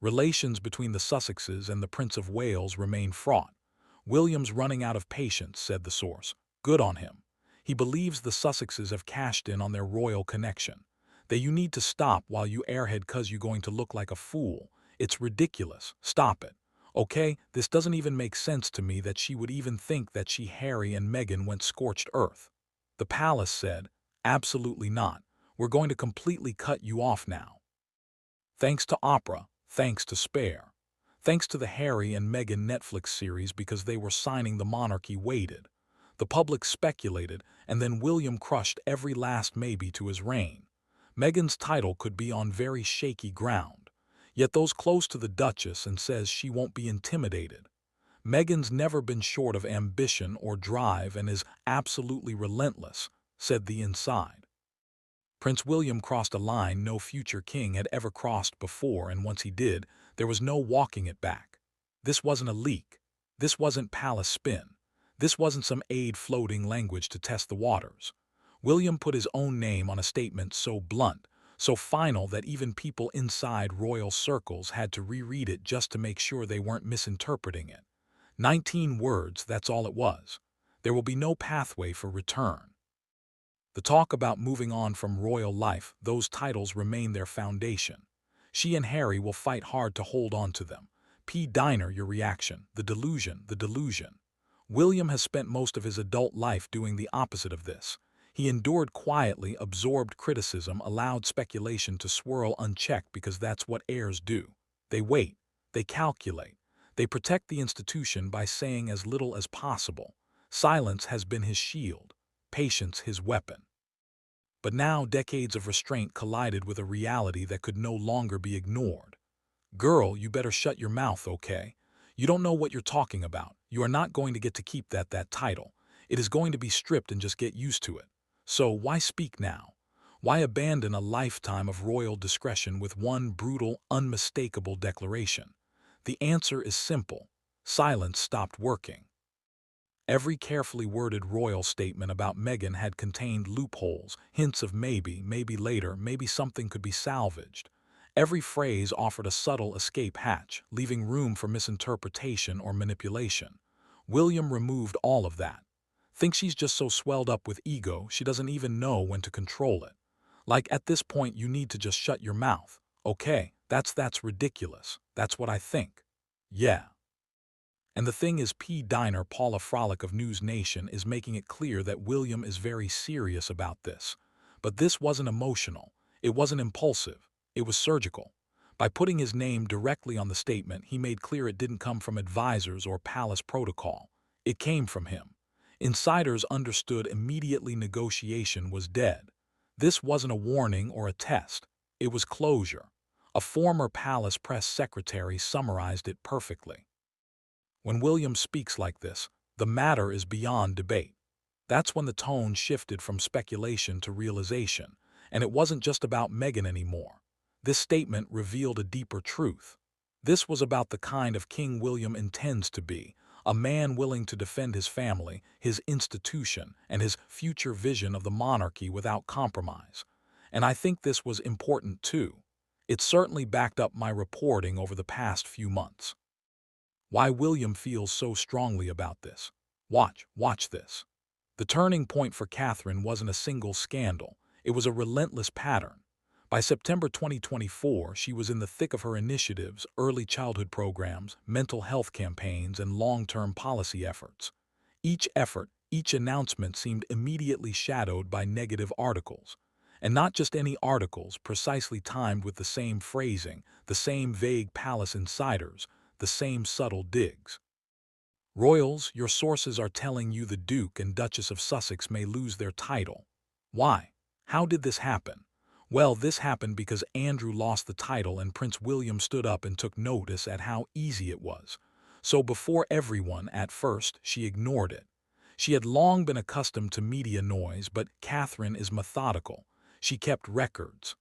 Relations between the Sussexes and the Prince of Wales remain fraught. William's running out of patience, said the source. Good on him. He believes the Sussexes have cashed in on their royal connection. That you need to stop while you airhead cause you going to look like a fool. It's ridiculous. Stop it. Okay, this doesn't even make sense to me that she would even think that Harry and Meghan went scorched earth. The palace said, absolutely not. We're going to completely cut you off now. Thanks to Opera, thanks to Spare. Thanks to the Harry and Meghan Netflix series because they were signing the monarchy waited. The public speculated, and then William crushed every last maybe to his reign. Meghan's title could be on very shaky ground. Yet those close to the Duchess and says she won't be intimidated. Meghan's never been short of ambition or drive and is absolutely relentless, said the inside. Prince William crossed a line no future king had ever crossed before, and once he did, there was no walking it back. This wasn't a leak. This wasn't palace spin. This wasn't some aid floating language to test the waters. William put his own name on a statement so blunt, so final that even people inside royal circles had to reread it just to make sure they weren't misinterpreting it. 19 words, that's all it was. There will be no pathway for return. The talk about moving on from royal life, those titles remain their foundation. She and Harry will fight hard to hold on to them. P. Diner, your reaction. The delusion, the delusion. William has spent most of his adult life doing the opposite of this. He endured quietly, absorbed criticism, allowed speculation to swirl unchecked because that's what heirs do. They wait. They calculate. They protect the institution by saying as little as possible. Silence has been his shield. Patience his weapon. But now decades of restraint collided with a reality that could no longer be ignored. Girl, you better shut your mouth, okay? You don't know what you're talking about. You are not going to get to keep that title. It is going to be stripped and just get used to it. So why speak now? Why abandon a lifetime of royal discretion with one brutal, unmistakable declaration? The answer is simple. Silence stopped working. Every carefully worded royal statement about Meghan had contained loopholes, hints of maybe later, maybe something could be salvaged. Every phrase offered a subtle escape hatch, leaving room for misinterpretation or manipulation. William removed all of that. Thinks she's just so swelled up with ego she doesn't even know when to control it. Like, at this point you need to just shut your mouth. Okay, that's ridiculous. That's what I think. Yeah. And the thing is, P. Diner, Paula Frolic of News Nation, is making it clear that William is very serious about this. But this wasn't emotional. It wasn't impulsive. It was surgical. By putting his name directly on the statement, he made clear it didn't come from advisors or palace protocol. It came from him. Insiders understood immediately negotiation was dead. This wasn't a warning or a test. It was closure. A former palace press secretary summarized it perfectly. When William speaks like this, the matter is beyond debate. That's when the tone shifted from speculation to realization, and it wasn't just about Meghan anymore. This statement revealed a deeper truth. This was about the kind of king William intends to be, a man willing to defend his family, his institution, and his future vision of the monarchy without compromise. And I think this was important too. It certainly backed up my reporting over the past few months. Why William feels so strongly about this. Watch this. The turning point for Catherine wasn't a single scandal. It was a relentless pattern. By September 2024, she was in the thick of her initiatives, early childhood programs, mental health campaigns, and long-term policy efforts. Each effort, each announcement seemed immediately shadowed by negative articles. And not just any articles, precisely timed with the same phrasing, the same vague palace insiders, the same subtle digs. Royals, your sources are telling you the Duke and Duchess of Sussex may lose their title. Why? How did this happen? Well, this happened because Andrew lost the title and Prince William stood up and took notice at how easy it was. So before everyone, at first, she ignored it. She had long been accustomed to media noise, but Catherine is methodical. She kept records.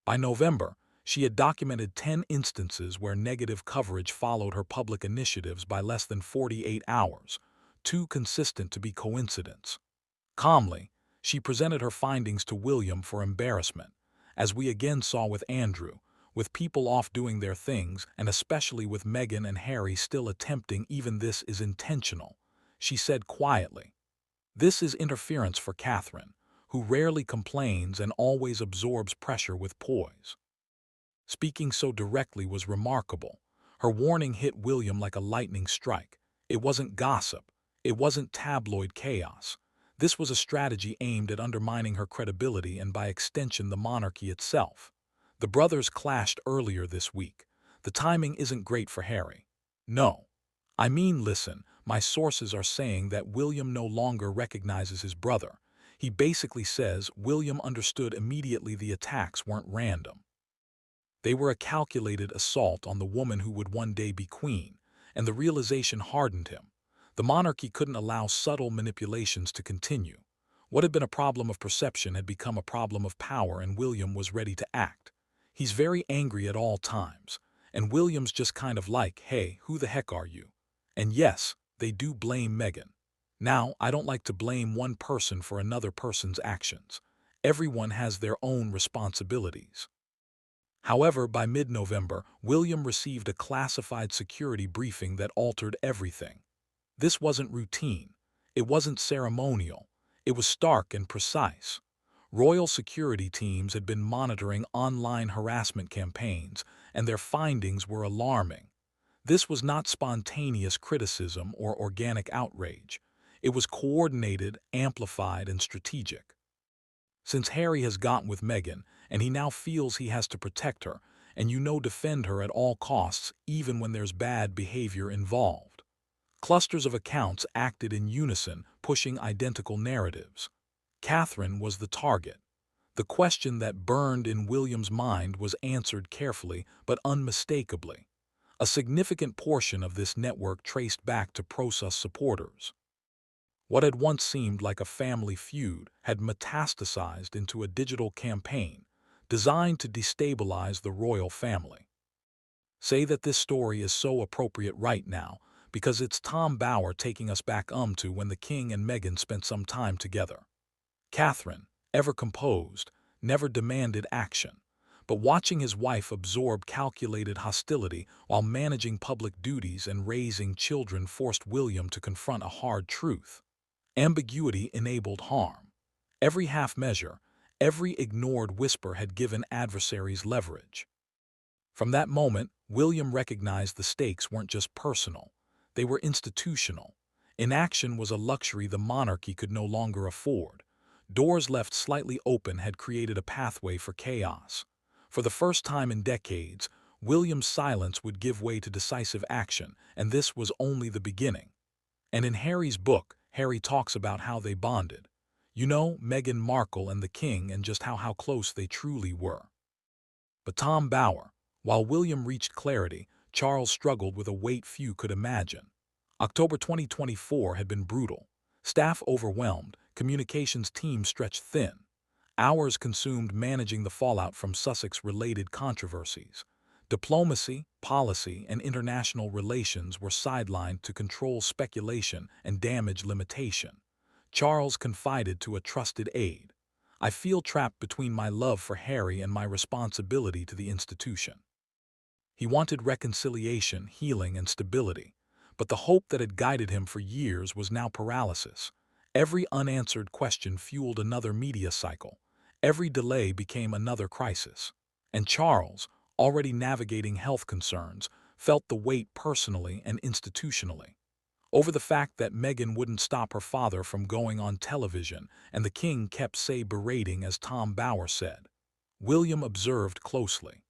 By November, she had documented 10 instances where negative coverage followed her public initiatives by less than 48 hours, too consistent to be coincidence. Calmly, she presented her findings to William for embarrassment. As we again saw with Andrew, with people off doing their things, and especially with Meghan and Harry still attempting, even this is intentional, she said quietly. This is interference for Catherine, who rarely complains and always absorbs pressure with poise. Speaking so directly was remarkable. Her warning hit William like a lightning strike. It wasn't gossip. It wasn't tabloid chaos. This was a strategy aimed at undermining her credibility and by extension the monarchy itself. The brothers clashed earlier this week. The timing isn't great for Harry. No. I mean, listen, my sources are saying that William no longer recognizes his brother. He basically says William understood immediately the attacks weren't random. They were a calculated assault on the woman who would one day be queen, and the realization hardened him. The monarchy couldn't allow subtle manipulations to continue. What had been a problem of perception had become a problem of power, and William was ready to act. He's very angry at all times, and William's just kind of like, hey, who the heck are you? And yes, they do blame Meghan. Now, I don't like to blame one person for another person's actions. Everyone has their own responsibilities. However, by mid-November, William received a classified security briefing that altered everything. This wasn't routine. It wasn't ceremonial. It was stark and precise. Royal security teams had been monitoring online harassment campaigns, and their findings were alarming. This was not spontaneous criticism or organic outrage. It was coordinated, amplified, and strategic. Since Harry has gotten with Meghan, and he now feels he has to protect her, and defend her at all costs, even when there's bad behavior involved. Clusters of accounts acted in unison, pushing identical narratives. Catherine was the target. The question that burned in William's mind was answered carefully but unmistakably. A significant portion of this network traced back to pro-Sus supporters. What had once seemed like a family feud had metastasized into a digital campaign designed to destabilize the royal family. Say that this story is so appropriate right now because it's Tom Bower taking us back to when the king and Meghan spent some time together. Catherine, ever composed, never demanded action, but watching his wife absorb calculated hostility while managing public duties and raising children forced William to confront a hard truth. Ambiguity enabled harm. Every half-measure, every ignored whisper had given adversaries leverage. From that moment, William recognized the stakes weren't just personal, they were institutional. Inaction was a luxury the monarchy could no longer afford. Doors left slightly open had created a pathway for chaos. For the first time in decades, William's silence would give way to decisive action, and this was only the beginning. And in Harry's book, Harry talks about how they bonded. Meghan Markle and the king, and just how close they truly were. But Tom Bower, while William reached clarity, Charles struggled with a weight few could imagine. October 2024 had been brutal. Staff overwhelmed, communications teams stretched thin. Hours consumed managing the fallout from Sussex-related controversies. Diplomacy, policy, and international relations were sidelined to control speculation and damage limitation. Charles confided to a trusted aide, "I feel trapped between my love for Harry and my responsibility to the institution." He wanted reconciliation, healing, and stability, but the hope that had guided him for years was now paralysis. Every unanswered question fueled another media cycle. Every delay became another crisis. And Charles, already navigating health concerns, felt the weight personally and institutionally. Over the fact that Meghan wouldn't stop her father from going on television, and the king kept berating, as Tom Bower said. William observed closely.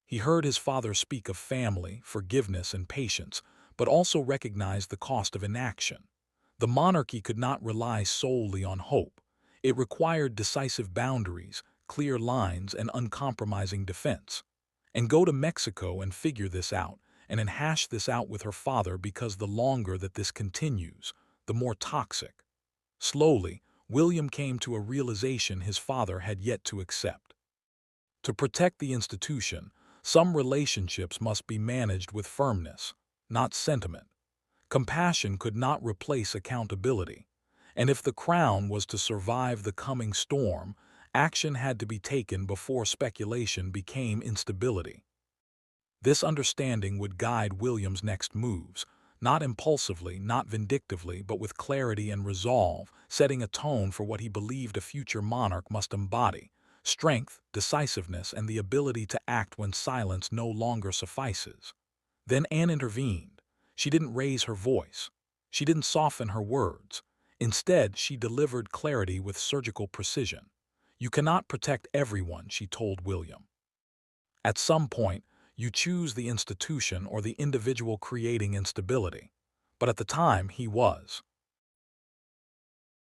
He heard his father speak of family, forgiveness, and patience, but also recognized the cost of inaction. The monarchy could not rely solely on hope. It required decisive boundaries, clear lines, and uncompromising defense. And go to Mexico and figure this out, and then hash this out with her father, because the longer that this continues, the more toxic. Slowly, William came to a realization his father had yet to accept. To protect the institution, some relationships must be managed with firmness, not sentiment. Compassion could not replace accountability. And if the crown was to survive the coming storm, Action had to be taken before speculation became instability. This understanding would guide William's next moves, not impulsively, not vindictively, but with clarity and resolve, setting a tone for what he believed a future monarch must embody: strength, decisiveness, and the ability to act when silence no longer suffices. Then Anne intervened. She didn't raise her voice. She didn't soften her words. Instead, she delivered clarity with surgical precision. "You cannot protect everyone," she told William. "At some point, you choose the institution or the individual creating instability." But at the time, he was.